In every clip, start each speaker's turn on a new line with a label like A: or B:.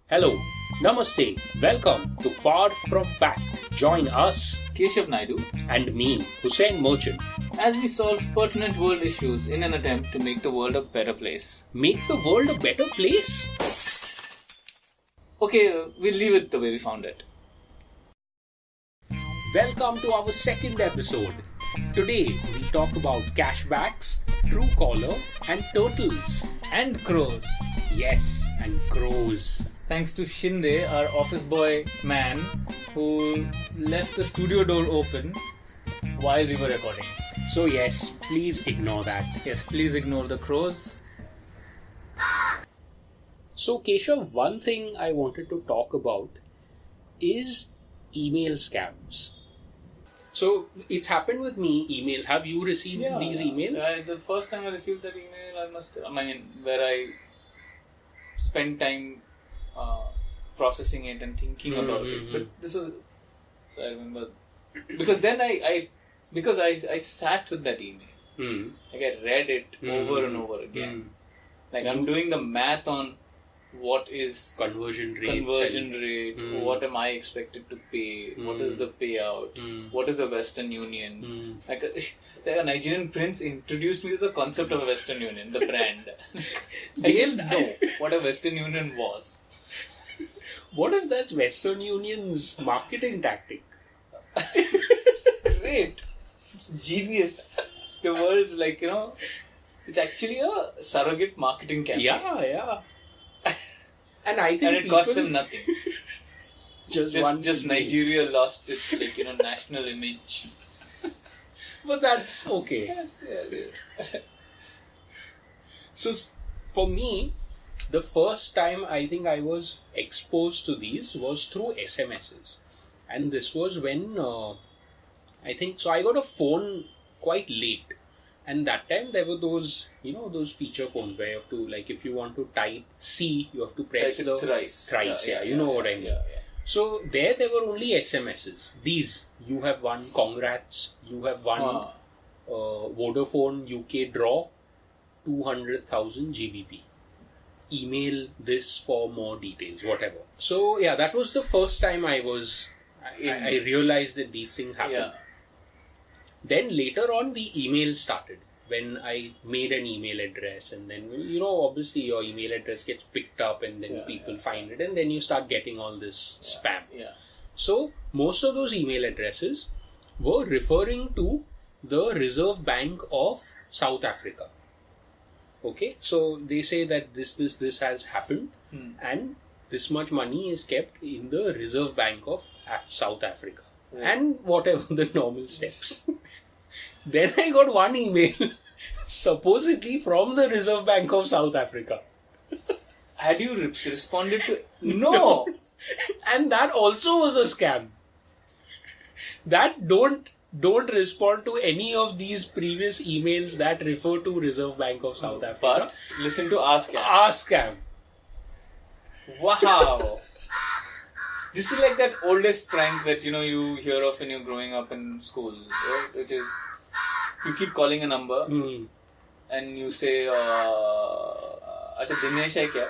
A: Hello, Namaste, welcome to Far From Fact. Join us
B: Keshav Naidu,
A: and me, Husein Merchant.
B: as we solve pertinent world issues in an attempt to make the world a better place.
A: Make the world a better place?
B: Okay, we'll leave it the way we found it.
A: Welcome to our second episode. Today we talk about cashbacks, Truecaller, and turtles.
B: And crows.
A: Yes, and crows.
B: Thanks to Shinde, our office boy man, who left the studio door open while we were recording.
A: So yes, please ignore that.
B: Yes, please ignore the crows.
A: So Keshav, one thing I wanted to talk about is email scams. So it's happened with me, emails. Have you received these emails?
B: The first time I received that email, where I spent time processing it and thinking about it. But this was, so I remember, because then I sat with that email. Like I read it over and over again. Like I'm doing the math on what is
A: Conversion rate.
B: What am I expected to pay, what is the payout, what is a Western Union. Like a Nigerian prince introduced me to the concept of a Western Union, the brand. I didn't know what a Western Union was.
A: What if that's Western Union's marketing tactic?
B: Great. It's genius. The world's it's actually a surrogate marketing campaign.
A: Yeah. And I think
B: it cost them nothing.
A: just
B: Nigeria lost its national image.
A: But that's okay.
B: Yes.
A: So for me, the first time I think I was exposed to these was through SMSs. And this was when I got a phone quite late. And that time there were those feature phones where you have to, like, if you want to type C, you have to press the
B: thrice.
A: You know what I mean.
B: Yeah.
A: So there were only SMSs. These, you have won, congrats. You have won Vodafone UK draw, 200,000 GBP. Email this for more details, whatever. So yeah, that was the first time I realized that these things happen.
B: Yeah.
A: Then later on, the email started when I made an email address, and then obviously your email address gets picked up, and then people find it, and then you start getting all this spam.
B: Yeah.
A: So most of those email addresses were referring to the Reserve Bank of South Africa. Okay, so they say that this has happened, and this much money is kept in the Reserve Bank of South Africa. And whatever the normal steps. Then I got one email, supposedly from the Reserve Bank of South Africa.
B: Had you responded to... No!
A: And that also was a scam. That don't respond to any of these previous emails that refer to Reserve Bank of South Africa.
B: But listen to Ask Scam.
A: Ask Scam.
B: Wow! This is like that oldest prank that you hear of when you're growing up in school, right? Which is, you keep calling a number and you say, "Acha Dinesh hai kya?"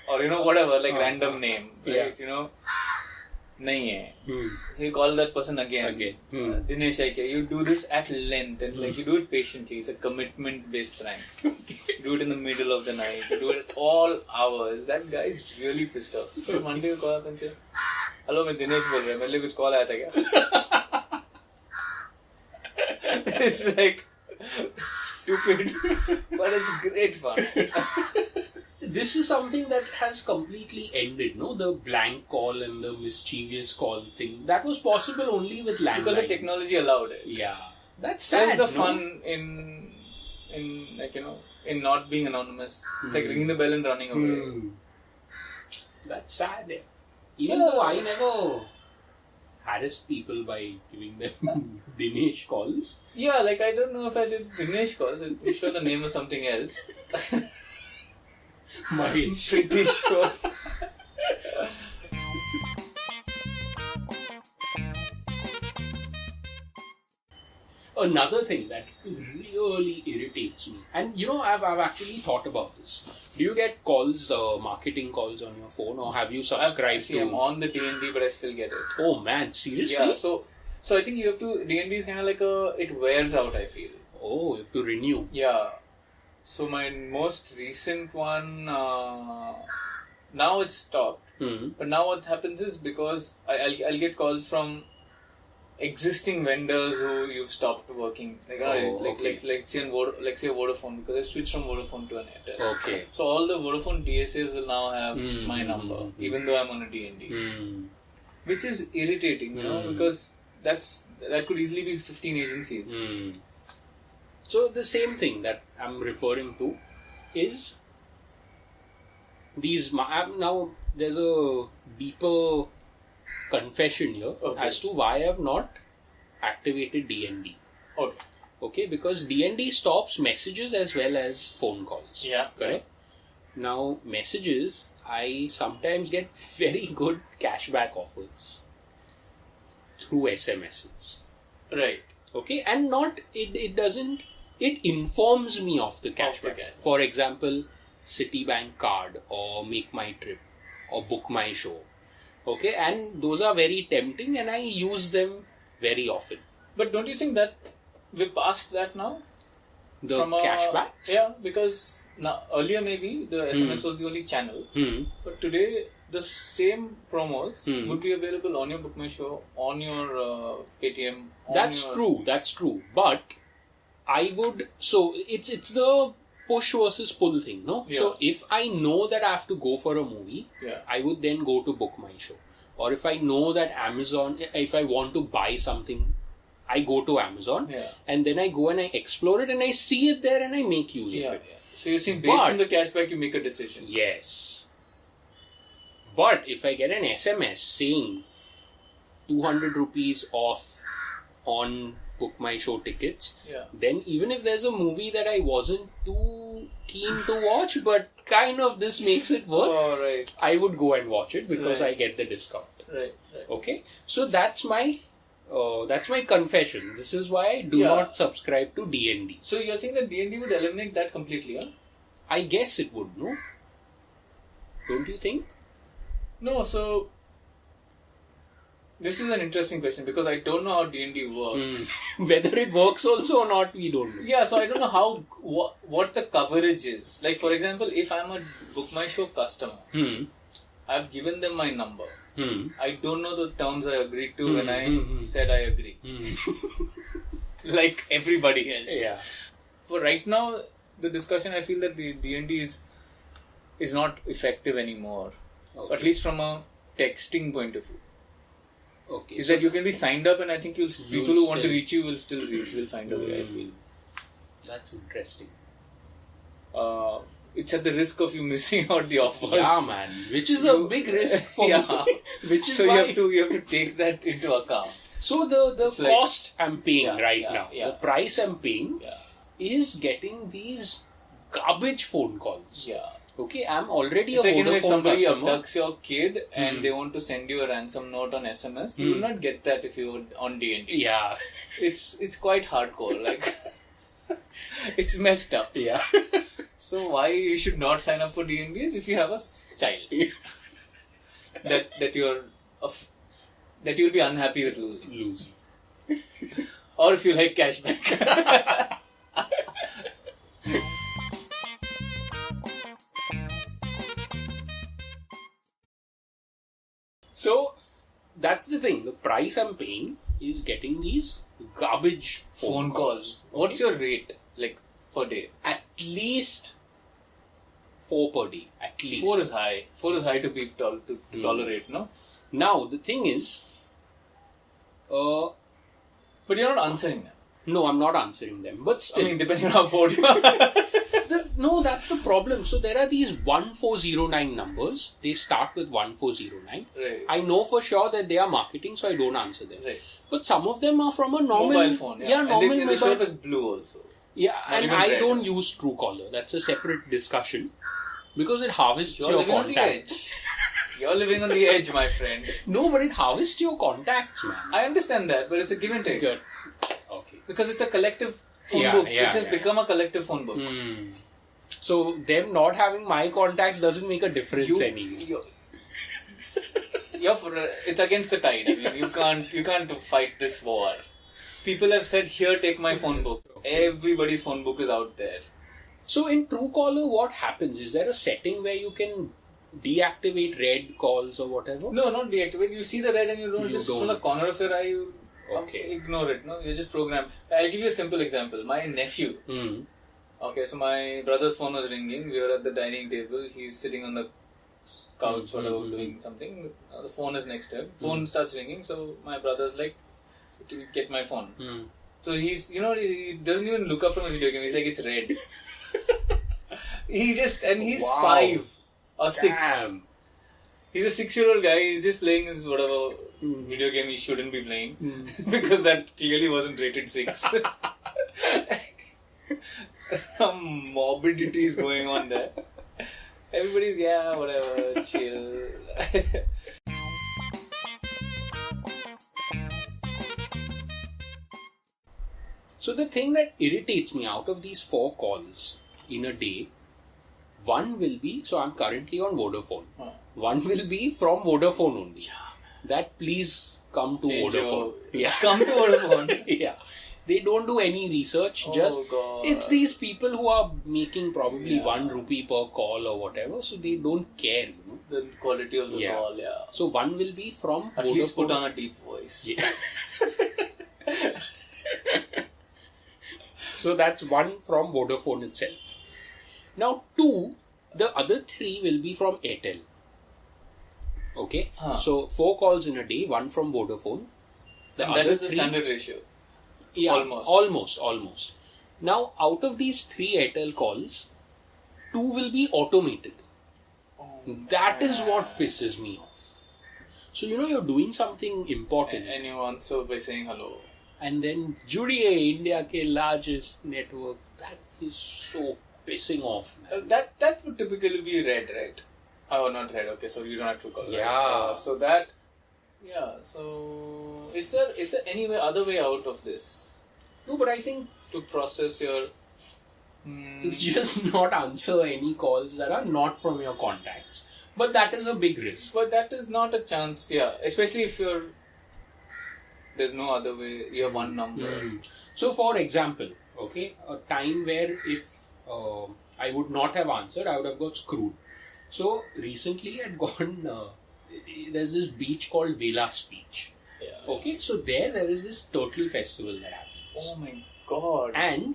B: Or whatever, like random name, right? Nahi hai. So you call that person again. Dinesh hai kya? You do this at length and you do it patiently. It's a commitment-based prank. You do it in the middle of the night. You do it at all hours. That guy is really pissed off. So one day you call up and say, "Hello, मैं दिनेश बोल रहा हूँ. मेरे लिए कुछ call आया था क्या?" It's like stupid, but it's great fun.
A: This is something that has completely ended, no? The blank call and the mischievous call thing. That was possible only with landlines.
B: Because the technology allowed it.
A: Yeah. That's sad,
B: the fun in not being anonymous. It's like ringing the bell and running away.
A: That's sad. Even though I never harassed people by giving them Dinesh calls.
B: Yeah, I don't know if I did Dinesh calls. I'm sure the name was something else.
A: I'm
B: pretty sure.
A: another thing that really irritates me, and I've actually thought about this. Do you get calls, marketing calls on your phone, or have you subscribed to?
B: I'm on the D&D, but I still get it.
A: Oh man, seriously?
B: Yeah. So I think you have to. D&D is kind of like it wears out, I feel.
A: Oh, you have to renew.
B: Yeah. So my most recent one, now it's stopped. But now what happens is, because I'll get calls from existing vendors who you've stopped working, like say Vodafone, because I switched from Vodafone to an Airtel.
A: Okay.
B: So all the Vodafone DSAs will now have my number, even though I'm on a D&D, which is irritating, because that could easily be 15 agencies.
A: So the same thing that I'm referring to is these. Now there's a deeper confession here as to why I have not activated D&D. Okay, because D&D stops messages as well as phone calls.
B: Yeah.
A: Correct? Now, messages, I sometimes get very good cashback offers through SMSs.
B: Right.
A: Okay, and it informs me of the cashback. For example, Citibank card, or Make My Trip, or Book My Show. Okay, and those are very tempting, and I use them very often.
B: But don't you think that we're past that now?
A: The cashbacks?
B: Yeah, because now earlier maybe the SMS was the only channel. But today the same promos would be available on your Book My Show, on your Paytm.
A: That's true. But I would... So, it's the push versus pull thing, no?
B: Yeah.
A: So, if I know that I have to go for a movie, I would then go to Book My Show. Or if I know that Amazon... If I want to buy something, I go to Amazon.
B: Yeah.
A: And then I go and I explore it and I see it there and I make use of it.
B: Yeah. So, you're saying based on the cashback, you make a decision.
A: Yes. But if I get an SMS saying 200 rupees off on Book My Show tickets, then even if there's a movie that I wasn't too keen to watch, but kind of this makes it worth, I would go and watch it because I get the discount.
B: Right.
A: Okay? So that's my confession. This is why I do not subscribe to D&D.
B: So you're saying that D&D would eliminate that completely, huh?
A: I guess it would, no? Don't you think?
B: No, so this is an interesting question because I don't know how D&D works.
A: Whether it works also or not, we don't know.
B: Yeah, so I don't know what the coverage is. Like, for example, if I'm a Book My Show customer, I've given them my number. I don't know the terms I agreed to when I said I agree. Like everybody else.
A: Yeah.
B: For right now, the discussion, I feel that the D&D is not effective anymore. Okay. At least from a texting point of view.
A: Okay.
B: Is that you can be signed up, and I think people who want to reach you will still will find a way, I feel.
A: That's interesting.
B: It's at the risk of you missing out the offers.
A: Yeah, man. Which is a big risk for me. Which is
B: so
A: why
B: you have to take that into account.
A: So the cost I'm paying now,
B: the
A: price I'm paying is getting these garbage phone calls.
B: Yeah.
A: Okay, I'm already
B: it's
A: a
B: like,
A: Vodafone
B: if somebody
A: customer.
B: abducts your kid and they want to send you a ransom note on SMS, you will not get that if you were on D&D.
A: Yeah.
B: It's quite hardcore. Like, it's messed up.
A: Yeah.
B: So why you should not sign up for D&D is if you have a child that you'll be unhappy with losing. Or if you like cashback.
A: So, that's the thing. The price I'm paying is getting these garbage phone calls.
B: Okay. What's your rate, like, per day?
A: At least 4 per day. At least.
B: 4 is high. 4 is high to be tolerate, no?
A: Now, the thing is...
B: but you're not answering them.
A: No, I'm not answering them. But still...
B: I mean, depending on how bored you are.
A: No, that's the problem. So there are these 1409 numbers. They start with 1409.
B: Right.
A: I know for sure that they are marketing, so I don't answer them.
B: Right.
A: But some of them are from a normal
B: mobile phone. Yeah,
A: normal
B: and they show up as blue also.
A: Yeah,
B: not
A: and I don't use Truecaller. That's a separate discussion because it harvests your contacts.
B: You're living on the edge, my friend.
A: No, but it harvests your contacts, man.
B: I understand that, but it's a give and take.
A: Good. Okay.
B: because it's a collective phone book. It has become a collective phone book.
A: So them not having my contacts doesn't make a difference anyway.
B: It's against the tide. I mean, you can't fight this war. People have said, here, take my phone book. Everybody's phone book is out there.
A: So in Truecaller, what happens? Is there a setting where you can deactivate red calls or whatever?
B: No, not deactivate. You see the red and you don't from the corner of your eye, you ignore it. No, you just program. I'll give you a simple example. My nephew. Okay, so my brother's phone was ringing. We were at the dining table. He's sitting on the couch, whatever, doing something. The phone is next to him. Phone starts ringing. So my brother's like, "Can you get my phone?" So he's, he doesn't even look up from his video game. He's like, it's red. He's 5 or 6. Damn. He's a 6-year-old guy. He's just playing his whatever video game he shouldn't be playing because that clearly wasn't rated 6. Some morbidity is going on there. Everybody's whatever, chill.
A: So the thing that irritates me out of these 4 calls in a day, one will be, so I'm currently on Vodafone. One will be from Vodafone only. That please come to Vodafone.
B: Come to Vodafone.
A: They don't do any research. It's these people who are making probably 1 rupee per call or whatever, so they don't care.
B: The quality of the call,
A: So one will be from
B: At
A: Vodafone.
B: least put on a deep voice.
A: So that's one from Vodafone itself. Now 2, the other 3 will be from Airtel. Okay? So 4 calls in a day, 1 from Vodafone.
B: That is the standard ratio.
A: Yeah, almost. Now out of these 3 Airtel calls, 2 will be automated. That is what pisses me off. So you're doing something important.
B: And you answer by saying hello.
A: And then Judiye, India ke largest network. That is so pissing off, man.
B: That would typically be red, right? Oh, not red. Okay, so you don't have to call.
A: Yeah.
B: So that. Yeah. So is there any other way out of this?
A: No, but I think
B: to process your.
A: It's just not answer any calls that are not from your contacts. But that is a big risk.
B: But that is not a chance. Yeah, especially if there's no other way. You have one number.
A: So, for example, okay, a time where if I would not have answered, I would have got screwed. So, recently I'd gone, there's this beach called Velas beach. Okay, so there is this turtle festival that happens.
B: Oh my god.
A: And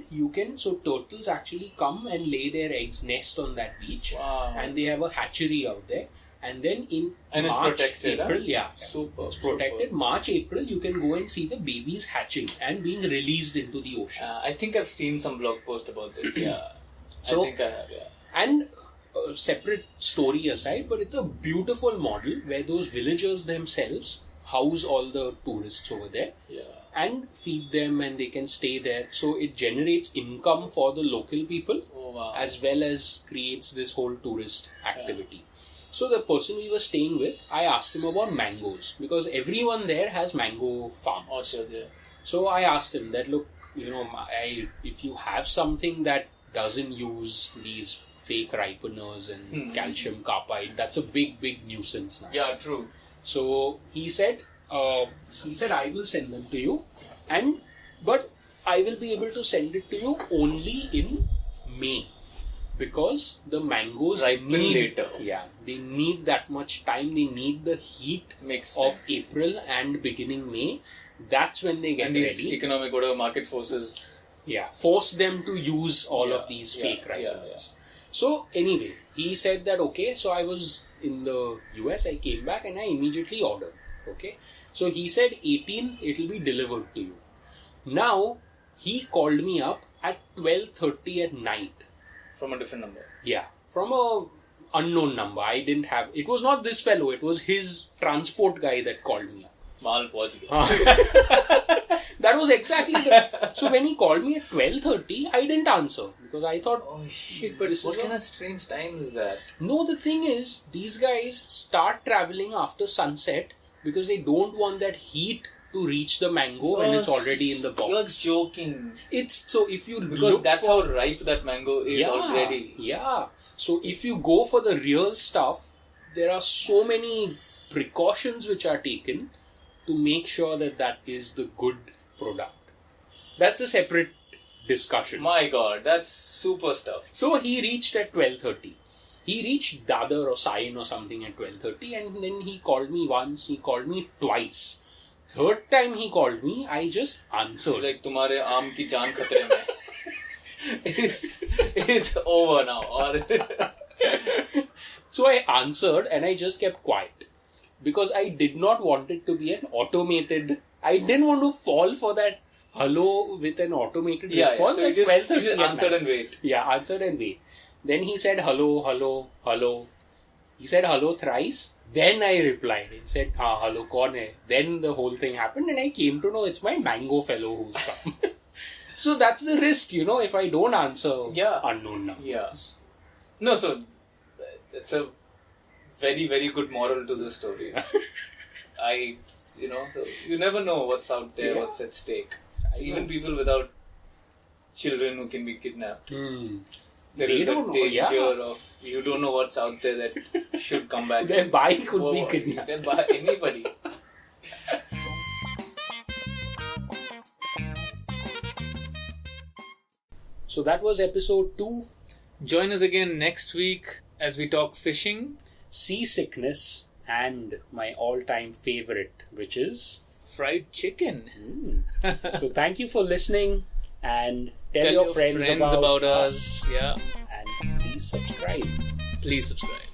A: turtles actually come and lay their eggs nest on that beach.
B: Wow.
A: And they have a hatchery out there. And then in
B: March, it's protected,
A: April,
B: Super.
A: It's protected. March, April, you can go and see the babies hatching and being released into the ocean.
B: I think I've seen some blog post about this.
A: So,
B: I think I have,
A: And a separate story aside, but it's a beautiful model where those villagers themselves house all the tourists over there. And feed them and they can stay there. So it generates income for the local people as well as creates this whole tourist activity. So the person we were staying with, I asked him about mangoes because everyone there has mango farms. So I asked him that, look, if you have something that doesn't use these fake ripeners and calcium carbide, that's a big, big nuisance now.
B: Yeah, true.
A: So he said, I will send them to you, but I will be able to send it to you only in May because the mangoes
B: ripen later.
A: Yeah, they need that much time. They need the heat of April and beginning May. That's when they get ready.
B: Economic market forces.
A: Yeah, force them to use all of these fake ripeners. So anyway, he said that okay. So I was in the US. I came back and I immediately ordered. Okay, so he said 18th it will be delivered to you. Now he called me up at 12:30 at night
B: from a different number.
A: Yeah, from a unknown number. I didn't have. It was not this fellow. It was his transport guy that called me up. That was exactly the. So when he called me at 12:30, I didn't answer because I thought,
B: oh shit! But what kind of strange time is that?
A: No, the thing is, these guys start traveling after sunset because they don't want that heat to reach the mango when it's already in the box.
B: You're joking.
A: It's so if you
B: Because
A: look
B: that's
A: for,
B: how ripe that mango is already.
A: Yeah. So if you go for the real stuff, there are so many precautions which are taken to make sure that that is the good product. That's a separate discussion.
B: My God, that's super stuff.
A: So he reached at 12:30. He reached Dadar or Sain or something at 12:30, and then he called me once, he called me twice. Third time he called me, I just answered.
B: Like, तुम्हारे आम की जान खतरे में. It's over now.
A: So I answered and I just kept quiet. Because I did not want it to be an automated... I didn't want to fall for that hello with an automated response.
B: So
A: at
B: you
A: 12:30
B: just answered and wait.
A: Yeah, answered and wait. Then he said hello, hello, hello. He said hello thrice. Then I replied. He said, hello, kaun hai? Then the whole thing happened and I came to know it's my mango fellow who's come. So that's the risk, if I don't answer unknown numbers.
B: Yeah. No, so it's a very, very good moral to the story. So you never know what's out there, what's at stake. Even people without children who can be kidnapped. There is a danger of you don't know what's out there that should come back.
A: Their bike could be kidnapped.
B: Their bike, anybody.
A: So that was episode 2.
B: Join us again next week as we talk fishing,
A: seasickness, and my all-time favorite, which is
B: fried chicken.
A: So thank you for listening, and tell your friends about
B: us. Yeah.
A: And please subscribe.
B: Please subscribe.